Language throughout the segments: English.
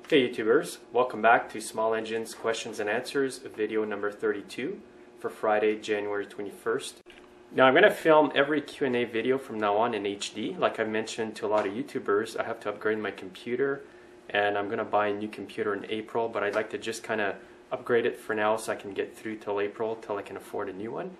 Hey YouTubers, welcome back to Small Engines Questions and Answers, video number 32 for Friday, January 21st. Now I'm going to film every Q&A video from now on in HD. Like I mentioned to a lot of YouTubers, I have to upgrade my computer and I'm going to buy a new computer in April, but I'd like to just kind of upgrade it for now so I can get through till April, till I can afford a new one.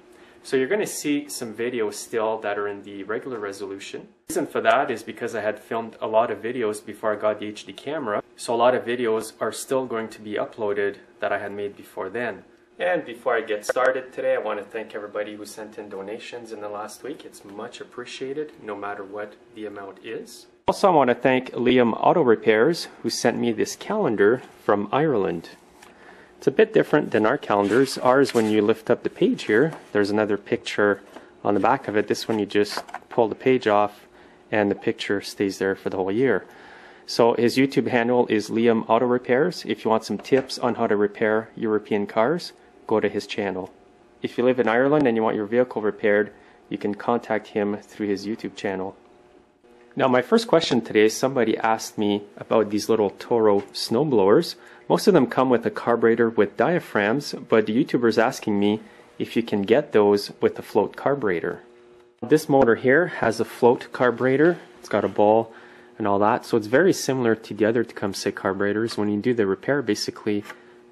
So you're going to see some videos still that are in the regular resolution. The reason for that is because I had filmed a lot of videos before I got the HD camera. So a lot of videos are still going to be uploaded that I had made before then. And before I get started today, I want to thank everybody who sent in donations in the last week. It's much appreciated, no matter what the amount is. Also, I want to thank Liam Auto Repairs, who sent me this calendar from Ireland. It's a bit different than our calendars. Ours, when you lift up the page here, there's another picture on the back of it. This one you just pull the page off and the picture stays there for the whole year. So his YouTube handle is Liam Auto Repairs. If you want some tips on how to repair European cars, go to his channel. If you live in Ireland and you want your vehicle repaired, you can contact him through his YouTube channel. Now my first question today is somebody asked me about these little Toro Snowblowers. Most of them come with a carburetor with diaphragms, but the YouTuber is asking me if you can get those with a float carburetor. This motor here has a float carburetor. It's got a ball and all that, so it's very similar to the other Tecumseh carburetors. When you do the repair, basically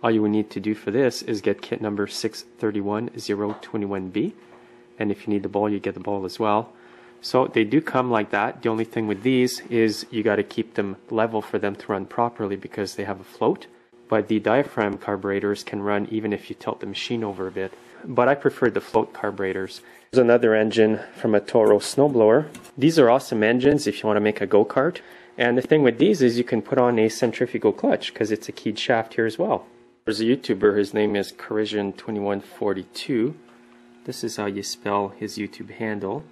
all you would need to do for this is get kit number 631021B, and if you need the ball, you get the ball as well. So they do come like that. The only thing with these is you got to keep them level for them to run properly because they have a float. But the diaphragm carburetors can run even if you tilt the machine over a bit. But I prefer the float carburetors. There's another engine from a Toro Snowblower. These are awesome engines if you want to make a go-kart. And the thing with these is you can put on a centrifugal clutch because it's a keyed shaft here as well. There's a YouTuber, his name is Corrision2142. This is how you spell his YouTube handle.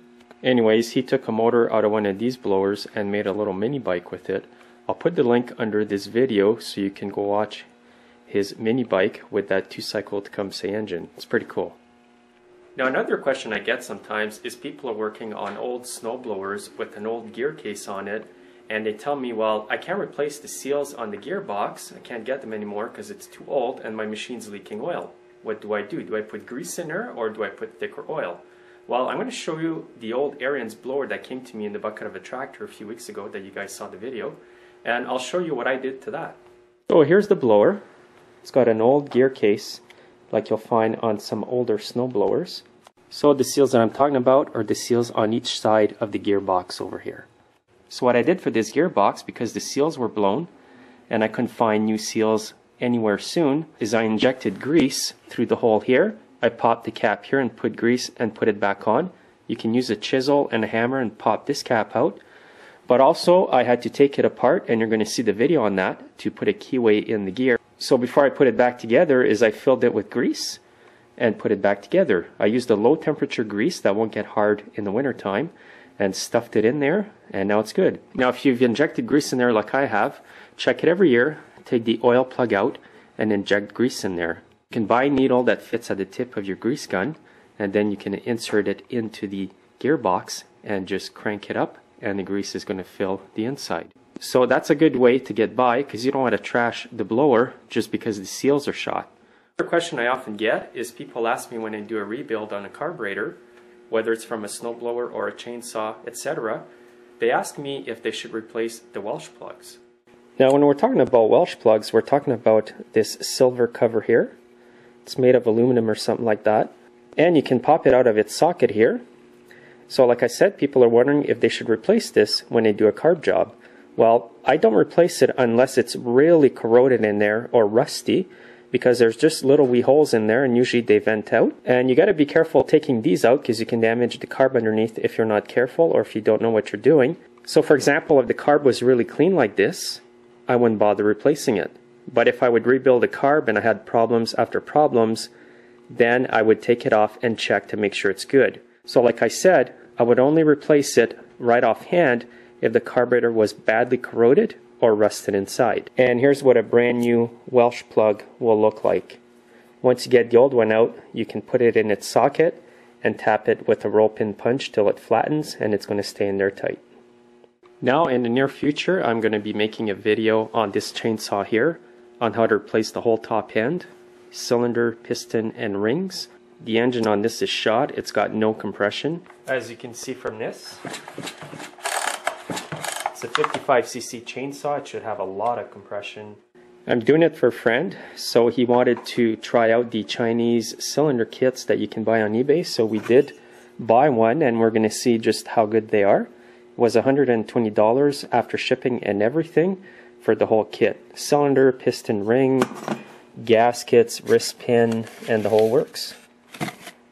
Anyways, he took a motor out of one of these blowers and made a little mini bike with it. I'll put the link under this video so you can go watch his mini bike with that 2-cycle Tecumseh engine. It's pretty cool. Now another question I get sometimes is people are working on old snow blowers with an old gear case on it, and they tell me, well, I can't replace the seals on the gearbox, I can't get them anymore because it's too old and my machine's leaking oil. What do? Do I put grease in there or do I put thicker oil? Well, I'm going to show you the old Ariens blower that came to me in the bucket of a tractor a few weeks ago that you guys saw the video, and I'll show you what I did to that. So here's the blower. It's got an old gear case like you'll find on some older snow blowers. So the seals that I'm talking about are the seals on each side of the gearbox over here. So what I did for this gearbox, because the seals were blown and I couldn't find new seals anywhere soon, is I injected grease through the hole here. I popped the cap here and put grease and put it back on. You can use a chisel and a hammer and pop this cap out. But also I had to take it apart, and you're going to see the video on that, to put a keyway in the gear. So before I put it back together is I filled it with grease and put it back together. I used a low temperature grease that won't get hard in the winter time and stuffed it in there, and now it's good. Now if you've injected grease in there like I have, check it every year, take the oil plug out and inject grease in there. You can buy a needle that fits at the tip of your grease gun, and then you can insert it into the gearbox and just crank it up, and the grease is going to fill the inside. So that's a good way to get by because you don't want to trash the blower just because the seals are shot. Another question I often get is people ask me when I do a rebuild on a carburetor, whether it's from a snowblower or a chainsaw, etc., they ask me if they should replace the Welsh plugs. Now when we're talking about Welsh plugs, we're talking about this silver cover here. It's made of aluminum or something like that. And you can pop it out of its socket here. So like I said, people are wondering if they should replace this when they do a carb job. Well, I don't replace it unless it's really corroded in there or rusty, because there's just little wee holes in there and usually they vent out. And you got to be careful taking these out because you can damage the carb underneath if you're not careful or if you don't know what you're doing. So for example, if the carb was really clean like this, I wouldn't bother replacing it. But if I would rebuild a carb and I had problems after problems, then I would take it off and check to make sure it's good. So like I said, I would only replace it right offhand if the carburetor was badly corroded or rusted inside. And here's what a brand new Welsh plug will look like. Once you get the old one out, you can put it in its socket and tap it with a roll pin punch till it flattens, and it's going to stay in there tight. Now in the near future, I'm going to be making a video on this chainsaw here, on how to replace the whole top end, cylinder, piston, and rings. The engine on this is shot, it's got no compression. As you can see from this, it's a 55cc chainsaw, it should have a lot of compression. I'm doing it for a friend, so he wanted to try out the Chinese cylinder kits that you can buy on eBay, so we did buy one and we're going to see just how good they are. It was $120 after shipping and everything for the whole kit. Cylinder, piston, ring, gaskets, wrist pin, and the whole works.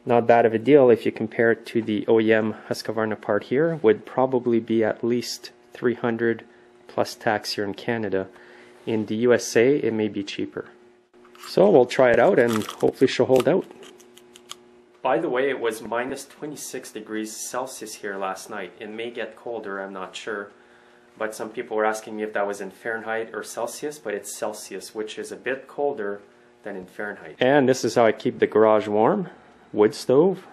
Not bad of a deal if you compare it to the OEM Husqvarna part here. Would probably be at least $300 plus tax here in Canada. In the USA, it may be cheaper. So we'll try it out and hopefully she'll hold out. By the way, it was minus 26 degrees Celsius here last night. It may get colder, I'm not sure. But some people were asking me if that was in Fahrenheit or Celsius, but it's Celsius, which is a bit colder than in Fahrenheit. And this is how I keep the garage warm. Wood stove.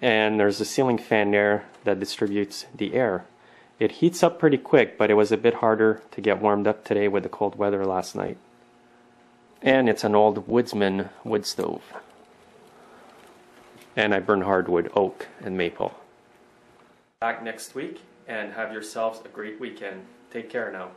And there's a ceiling fan there that distributes the air. It heats up pretty quick, but it was a bit harder to get warmed up today with the cold weather last night. And it's an old woodsman wood stove. And I burn hardwood, oak, and maple. Back next week, and have yourselves a great weekend. Take care now.